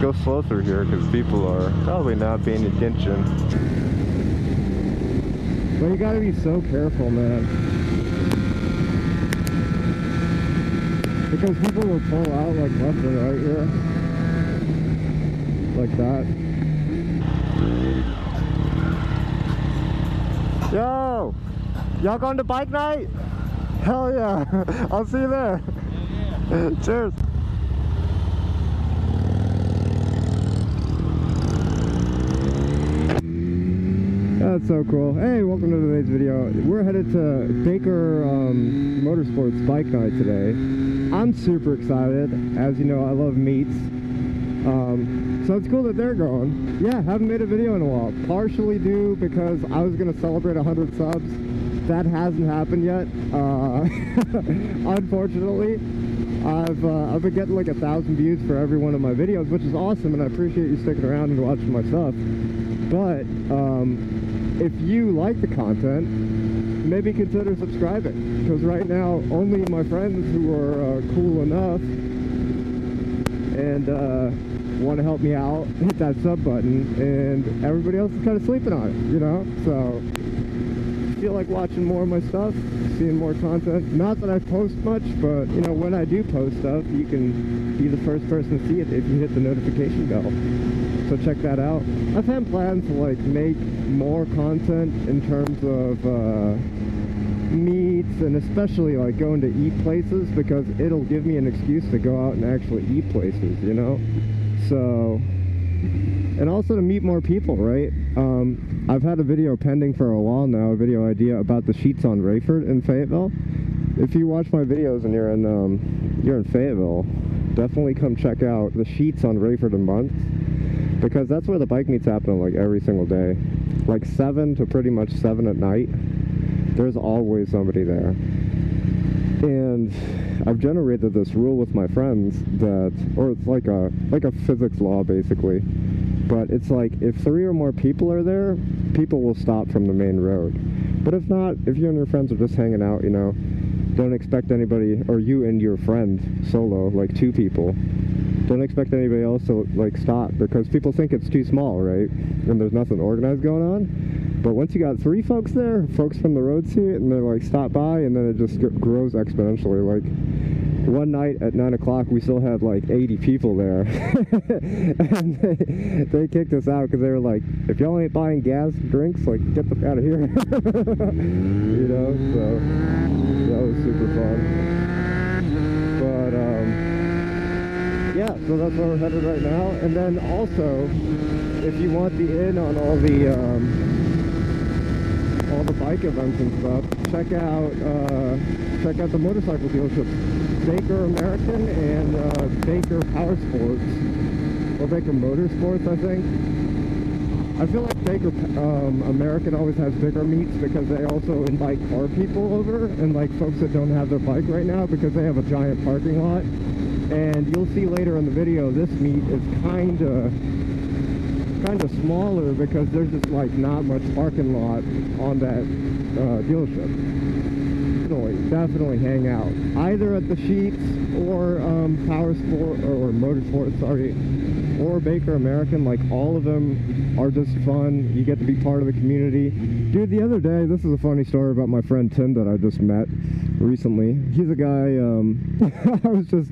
Go slow through here because people are probably not paying attention. But you gotta be so careful, man. Because people will pull out like left and right here. Like that. Yo! Y'all going to bike night? Hell yeah! I'll see you there. Yeah. Cheers. That's so cool. Hey, welcome to today's video. We're headed to Baker Motorsports Bike Night today. I'm super excited. As you know, I love meets. So it's cool that they're going. Yeah, haven't made a video in a while. Partially due because I was going to celebrate 100 subs. That hasn't happened yet. Unfortunately. I've been getting like 1,000 views for every one of my videos, which is awesome, and I appreciate you sticking around and watching my stuff. But if you like the content, maybe consider subscribing, because right now only my friends who are cool enough and want to help me out hit that sub button, and everybody else is kind of sleeping on it, you know. So if you feel like watching more of my stuff, seeing more content, not that I post much, but you know, when I do post stuff, you can be the first person to see it if you hit the notification bell. So check that out. I've had plans to like make more content in terms of meets, and especially like going to eat places, because it'll give me an excuse to go out and actually eat places, you know. So, and also to meet more people, right? I've had a video pending for a while now, a video idea about the sheets on Rayford in Fayetteville. If you watch my videos and you're in Fayetteville, definitely come check out the sheets on Rayford and Bunce, because that's where the bike meets happen like every single day. Like 7 to pretty much 7 at night, there's always somebody there. And I've generated this rule with my friends that, or it's like a physics law basically, but it's like if 3 or more people are there, people will stop from the main road. But if not, if you and your friends are just hanging out, you know, don't expect anybody, or you and your friend solo, like 2 people, don't expect anybody else to like stop, because people think it's too small, right? And there's nothing organized going on. But once you got 3 folks there, folks from the road see it, and they're like, stop by, and then it just grows exponentially. Like one night at 9 o'clock, we still had like 80 people there. And they kicked us out because they were like, if y'all ain't buying gas, drinks, like get the out of here. You know, so that was super fun. But yeah, so that's where we're headed right now. And then also, if you want the in on all the bike events and stuff, check out the motorcycle dealerships, Baker American and Baker Power Sports, or Baker Motorsports, I think. I feel like Baker American always has bigger meets because they also invite car people over, and like folks that don't have their bike right now, because they have a giant parking lot. And you'll see later in the video, this meet is kind of smaller because there's just like not much parking lot on that dealership. Definitely hang out either at the Sheets or Power Sport or Motorsport, sorry, or Baker American. Like all of them are just fun. You get to be part of the community. Dude, the other day, this is a funny story about my friend Tim that I just met recently. He's a guy, I was just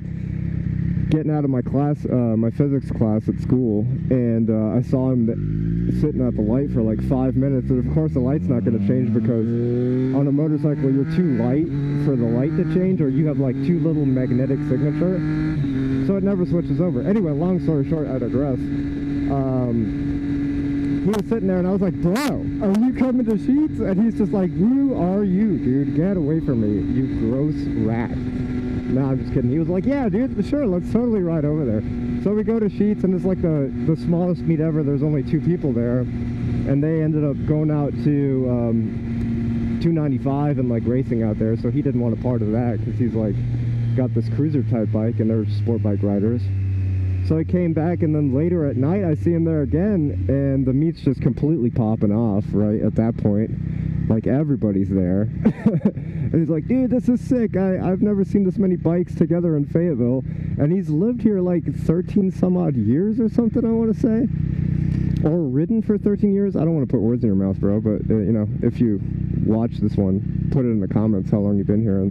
getting out of my class, my physics class at school, and I saw him sitting at the light for like 5 minutes, and of course the light's not going to change because on a motorcycle you're too light for the light to change, or you have like too little magnetic signature, so it never switches over. Anyway, long story short, I digress. He was sitting there and I was like, bro, are you coming to Sheets? And he's just like, who are you, dude? Get away from me, you gross rat. No, I'm just kidding. He was like, yeah, dude, sure, let's totally ride over there. So we go to Sheets, and it's like the smallest meet ever. There's only 2 people there, and they ended up going out to 295 and like racing out there, so he didn't want a part of that because he's like got this cruiser type bike, and they're sport bike riders. So I came back, and then later at night I see him there again, and the meet's just completely popping off right at that point. like everybody's there. And he's like, dude, this is sick. I've never seen this many bikes together in Fayetteville. And he's lived here like 13 some odd years or something, I want to say. Or ridden for 13 years. I don't want to put words in your mouth, bro, but you know, if you watch this one, put it in the comments how long you've been here.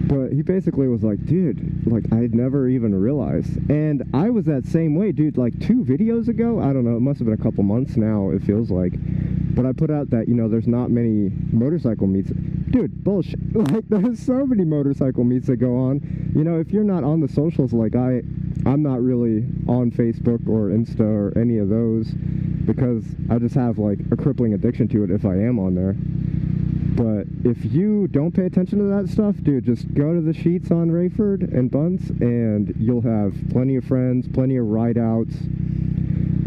But he basically was like, dude, like, I'd never even realized. And I was that same way, dude, like 2 videos ago, I don't know, it must have been a couple months now, it feels like. But I put out that, you know, there's not many motorcycle meets. Dude, bullshit. Like, there's so many motorcycle meets that go on. You know, if you're not on the socials, like I'm not really on Facebook or Insta or any of those, because I just have, like, a crippling addiction to it if I am on there. But if you don't pay attention to that stuff, dude, just go to the sheets on Rayford and Bunce, and you'll have plenty of friends, plenty of ride-outs.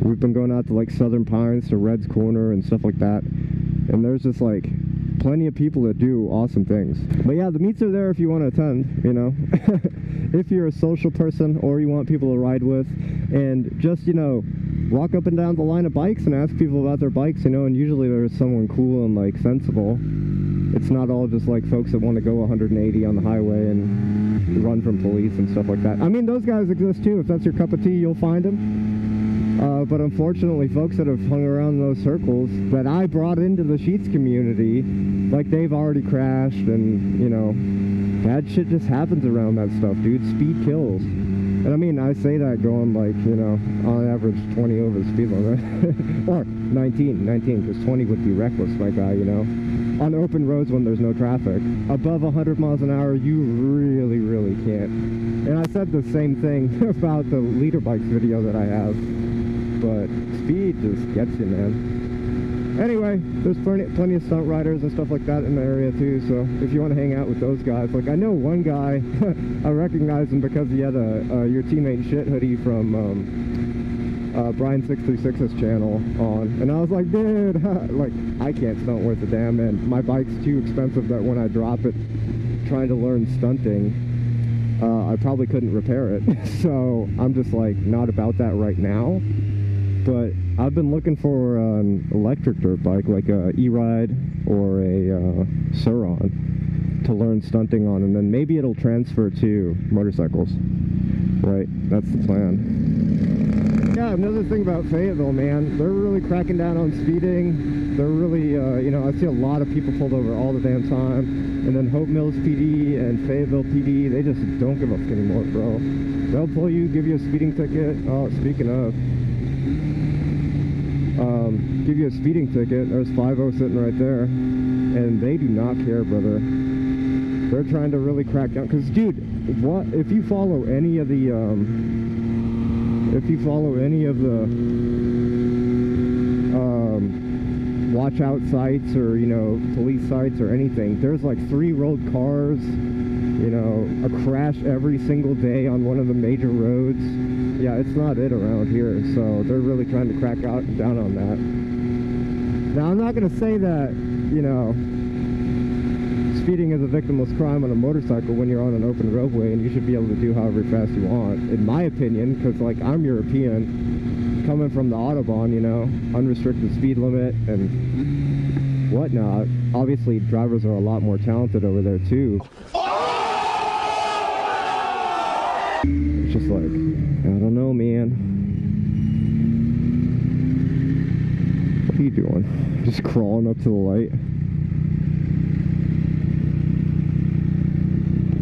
We've been going out to, like, Southern Pines to Red's Corner and stuff like that. And there's just, like, plenty of people that do awesome things. But yeah, the meets are there if you want to attend, you know. If you're a social person or you want people to ride with. And just, you know, walk up and down the line of bikes and ask people about their bikes, you know, and usually there's someone cool and, like, sensible. It's not all just like folks that want to go 180 on the highway and run from police and stuff like that. I mean, those guys exist too. If that's your cup of tea, you'll find them. But unfortunately, folks that have hung around those circles that I brought into the Sheets community, like, they've already crashed, and, you know, bad shit just happens around that stuff, dude. Speed kills. And I mean, I say that going, like, you know, on average 20 over the speed limit. Or 19, because 20 would be reckless, my guy, you know. On open roads when there's no traffic. Above 100 miles an hour, you really, really can't. And I said the same thing about the leader bikes video that I have. But speed just gets you, man. Anyway, there's plenty of stunt riders and stuff like that in the area too, so if you want to hang out with those guys, like, I know one guy, I recognize him because he had a Your Teammate Shit hoodie from Brian 636's channel on, and I was like, dude, like, I can't stunt worth a damn, and my bike's too expensive that when I drop it trying to learn stunting, I probably couldn't repair it. So I'm just like not about that right now. But I've been looking for an electric dirt bike, like a E-Ride or a Suron, to learn stunting on, and then maybe it'll transfer to motorcycles. Right, that's the plan. Yeah, another thing about Fayetteville, man, they're really cracking down on speeding. They're really, you know, I see a lot of people pulled over all the damn time. And then Hope Mills PD and Fayetteville PD, they just don't give a fuck anymore, bro. They'll pull you, give you a speeding ticket. Oh, speaking of, give you a speeding ticket. There's 5-0 sitting right there, and they do not care, brother. They're trying to really crack down, because, dude, what if you follow any of the watch out sites, or, you know, police sites or anything, there's like 3 rolled cars, you know, a crash every single day on one of the major roads. Yeah, it's not it around here, so they're really trying to crack down on that. Now, I'm not going to say that, you know, speeding is a victimless crime on a motorcycle when you're on an open roadway, and you should be able to do however fast you want, in my opinion, because, like, I'm European, coming from the Autobahn, you know, unrestricted speed limit and whatnot. Obviously, drivers are a lot more talented over there, too. It's just like, I don't know, man. What are you doing? Just crawling up to the light?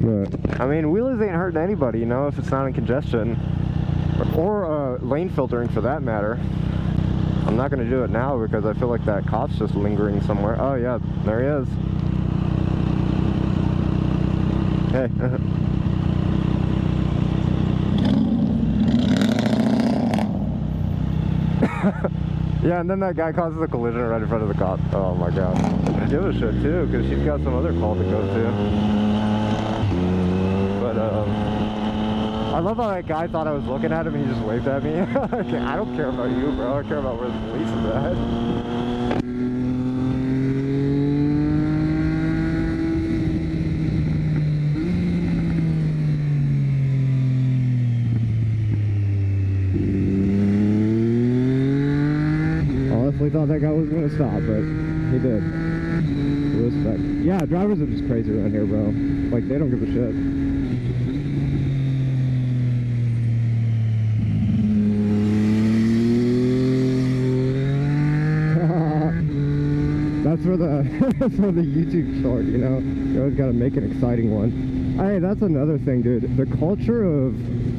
But, I mean, wheelies ain't hurting anybody, you know, if it's not in congestion. Or lane filtering, for that matter. I'm not going to do it now because I feel like that cop's just lingering somewhere. Oh, yeah, there he is. Hey. Yeah, and then that guy causes a collision right in front of the cop. Oh my god. Give a shit too, because she's got some other call to go to. But I love how that guy thought I was looking at him and he just waved at me. I don't care about you, bro. I care about where the police is at. Thought that guy was going to stop, but he did. Respect. Yeah, drivers are just crazy around here, bro. Like, they don't give a shit. That's for the for the YouTube short, you know. You always gotta make an exciting one. Hey, that's another thing, dude. The culture of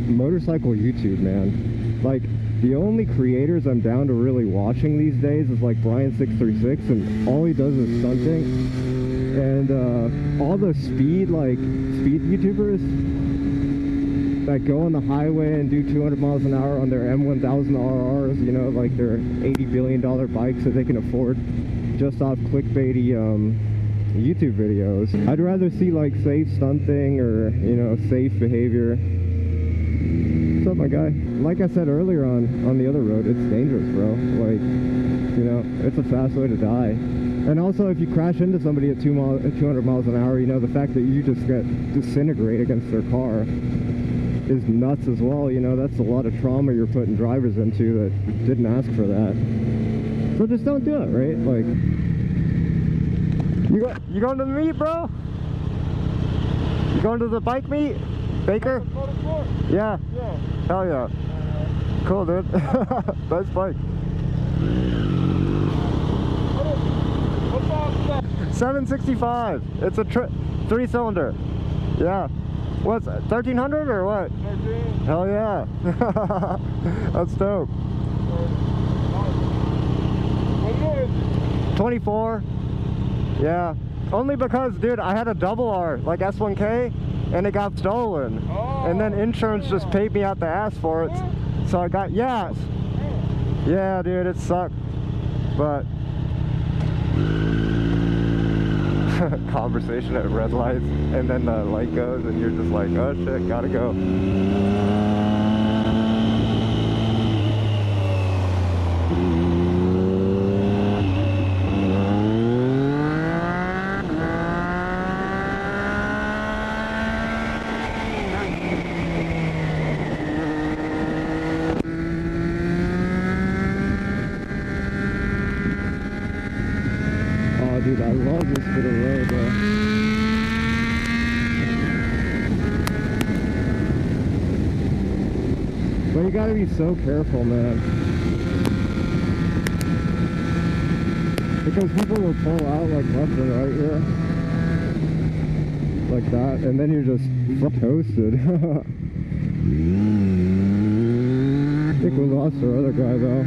motorcycle YouTube, man. Like, the only creators I'm down to really watching these days is like Brian636, and all he does is stunting. And all the speed YouTubers that go on the highway and do 200 miles an hour on their M1000 RRs, you know, like their $80 billion bikes that they can afford just off clickbaity YouTube videos. I'd rather see like safe stunting or, you know, safe behavior. What's up, my guy? Like I said earlier on the other road, it's dangerous, bro. Like, you know, it's a fast way to die. And also, if you crash into somebody at 200 miles an hour, you know, the fact that you just get disintegrate against their car is nuts as well. You know, that's a lot of trauma you're putting drivers into that didn't ask for that. So just don't do it, right? Like, you going to the meet, bro? You going to the bike meet, Baker? Yeah. Yeah. Hell yeah. Cool, dude. Nice bike. What's that? 765. It's a 3-cylinder. Yeah. What's 1300 or what? 13. Hell yeah. That's dope. 24. Yeah. Only because, dude, I had a double R, like S1K, and it got stolen. Oh, and then insurance just paid me out the ass for it. So I got, yes. Yeah, dude, it sucked. But conversation at red lights, and then the light goes, and you're just like, oh shit, gotta go. Dude, I love this bit of road, bro. But you gotta be so careful, man. Because people will pull out like left and right here. Like that, and then you're just toasted. I think we lost our other guy, though.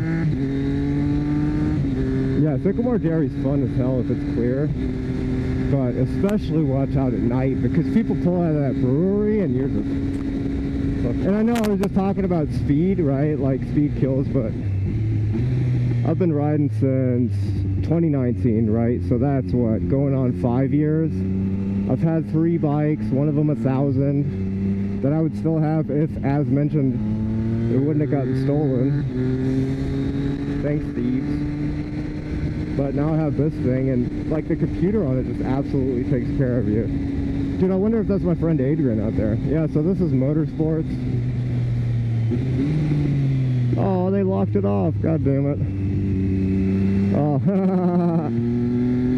Yeah, Sycamore Dairy's fun as hell if it's clear, but especially watch out at night because people pull out of that brewery and you're just... And I know I was just talking about speed, right? Like speed kills, but I've been riding since 2019, right? So that's what, going on 5 years. I've had 3 bikes, one of them 1,000, that I would still have if, as mentioned, it wouldn't have gotten stolen. Thanks, thieves. But now I have this thing, and like the computer on it just absolutely takes care of you. Dude, I wonder if that's my friend Adrian out there. Yeah, so this is Motorsports. Oh, they locked it off. God damn it. Oh,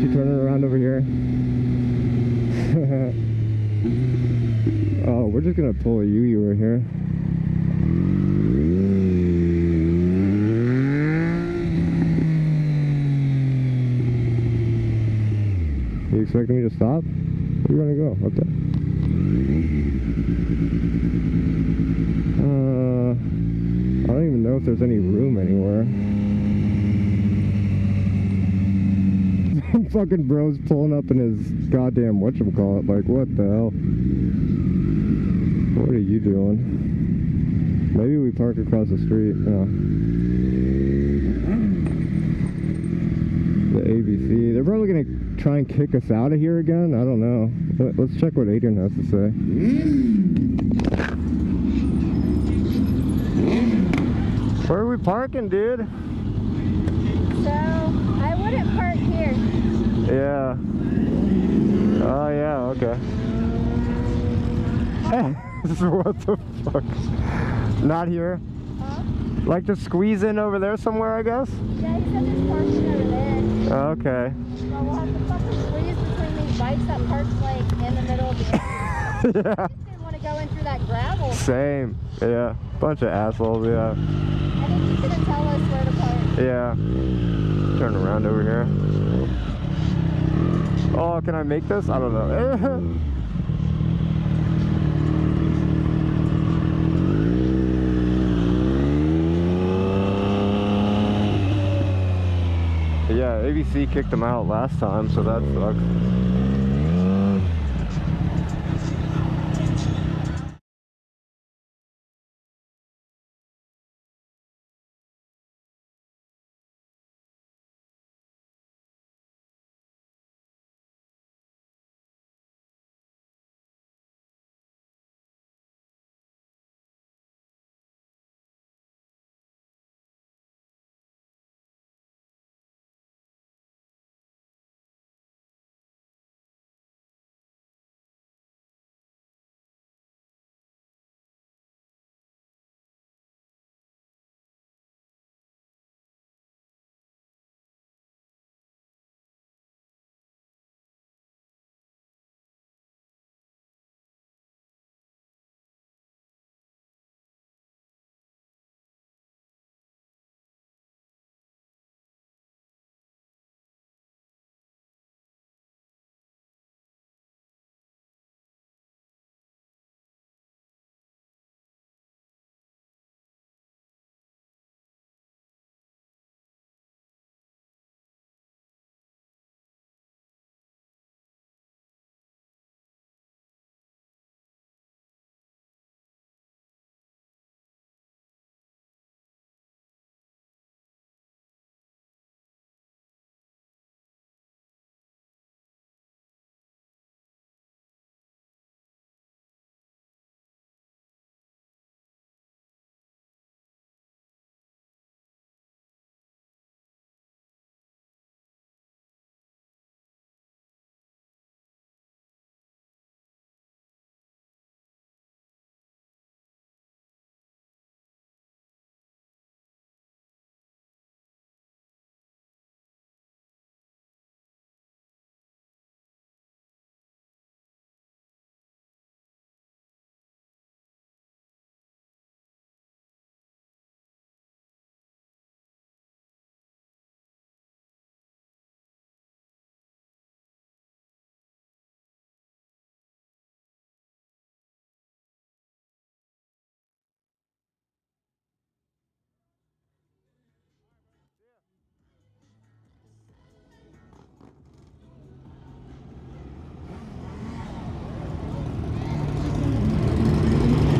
she turned it around over here. Oh, we're just gonna pull a U-U right here. You expecting me to stop? Where are you gonna go? What the? I don't even know if there's any room anywhere. Fucking bro's pulling up in his goddamn whatchamacallit. Like, what the hell? What are you doing? Maybe we park across the street. No. The ABC. They're probably gonna try and kick us out of here again. I don't know. Let's check what Adrian has to say. Where are we parking, dude? So, I wouldn't park here. Yeah. Oh, yeah, okay. What the fuck? Not here? Huh? Like to squeeze in over there somewhere, I guess? Yeah, he said there's parking over there. Okay. So we'll have to fucking squeeze between these bikes that park like in the middle of the interstate. Yeah. I just didn't want to go in through that gravel. Same. Yeah. Bunch of assholes. Yeah. I think you couldn't tell us where to park. Yeah. Turn around over here. Oh, can I make this? I don't know. Yeah, ABC kicked them out last time, so that sucks.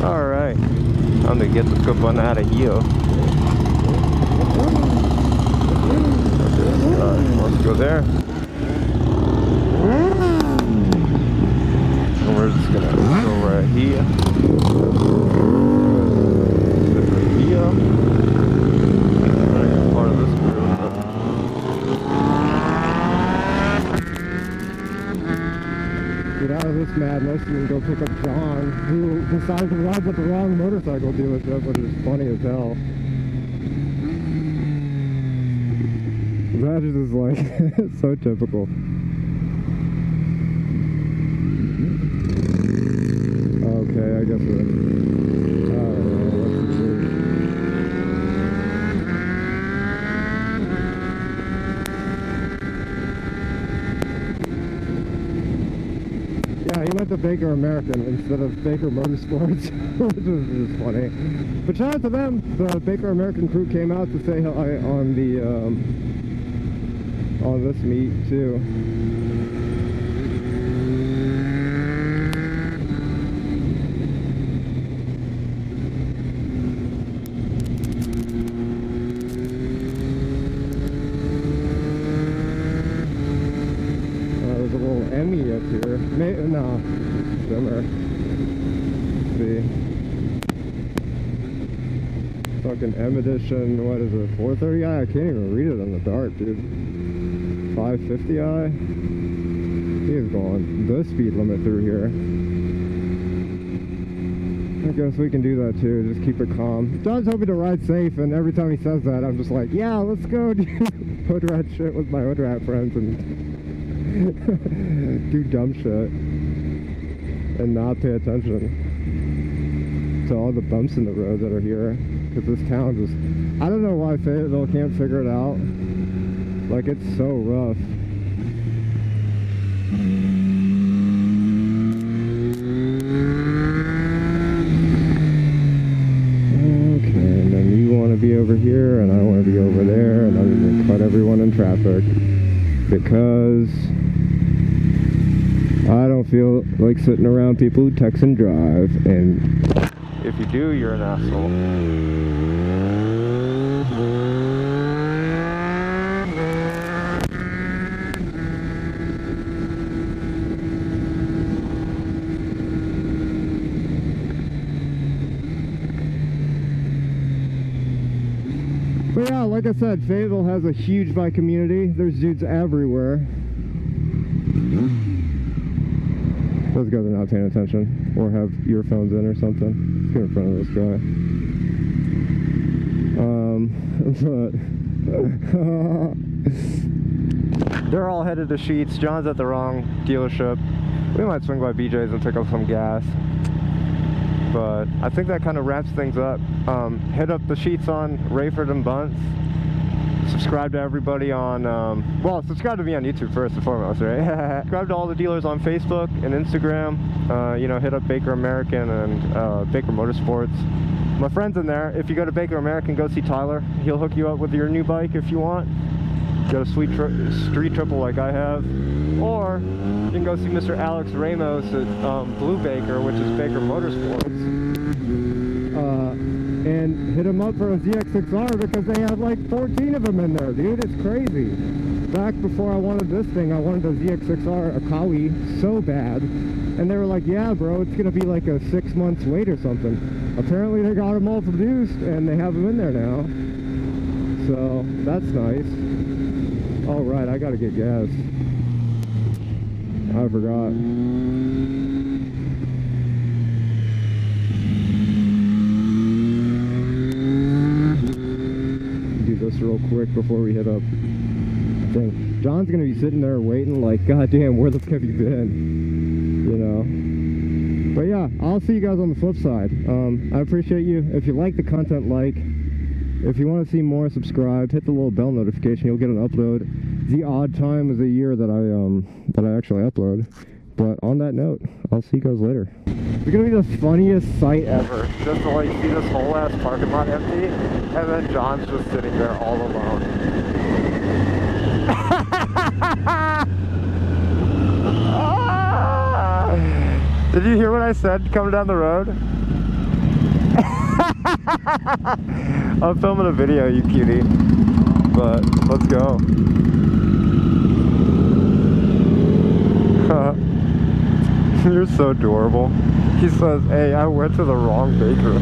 Alright, time to get the scoop on out of here. Let's go there. And we're just gonna go right here. Right here. Right, part of this group. Get out of this madness and go pick up John, who decided to ride with the wrong motorcycle dealership, which is funny as hell. That is just like, so typical. Okay, I guess we're... I don't know, what's the truth? Yeah, he went to Baker American instead of Baker Motorsports, which is just funny. But shout out to them. The Baker American crew came out to say hi on the on this meet too. There's a little Emmy up here. No, simmer. Let's see. Fucking M edition, what is it, 430i? I can't even read it in the dark, dude. 550i? He is going the speed limit through here. I guess we can do that too, just keep it calm. John's hoping to ride safe, and every time he says that, I'm just like, yeah, let's go do hood rat shit with my hood rat friends and do dumb shit and not pay attention to all the bumps in the road that are here. Because this town just, I don't know why Fayetteville can't figure it out. Like, it's so rough. Be over here and I want to be over there, and I'm going to cut everyone in traffic because I don't feel like sitting around people who text and drive, and if you do, you're an asshole. But yeah, like I said, Fayetteville has a huge bike community. There's dudes everywhere. Those guys are not paying attention or have earphones in or something. Let's get in front of this guy. They're all headed to Sheets. John's at the wrong dealership. We might swing by BJ's and pick up some gas. But I think that kind of wraps things up. Hit up the Sheets on Rayford and Bunts. Subscribe to everybody on, well, subscribe to me on YouTube first and foremost, right? Subscribe to all the dealers on Facebook and Instagram. You know, hit up Baker American and Baker Motorsports. My friend's in there. If you go to Baker American, go see Tyler. He'll hook you up with your new bike if you want. Get a sweet street triple like I have. Or you can go see Mr. Alex Ramos at Blue Baker, which is Baker Motorsports. And hit him up for a ZX6R because they have like 14 of them in there, dude. It's crazy. Back before I wanted this thing, I wanted a ZX6R, a Kawi, so bad. And they were like, yeah, bro, it's going to be like a 6 months wait or something. Apparently they got them all produced and they have them in there now. So that's nice. All right, I got to get gas. I forgot. Do this real quick before we hit up. Dang, John's gonna be sitting there waiting like, God damn, where the fuck have you been? You know? But yeah, I'll see you guys on the flip side. I appreciate you. If you like the content, like. If you want to see more, subscribe. Hit the little bell notification. You'll get an upload. The odd time of the year that I actually upload. But on that note, I'll see you guys later. It's gonna be the funniest sight ever. Just to like see this whole ass parking lot empty, and then John's just sitting there all alone. Did you hear what I said coming down the road? I'm filming a video, you cutie. But let's go. You're so adorable. He says, hey, I went to the wrong baker.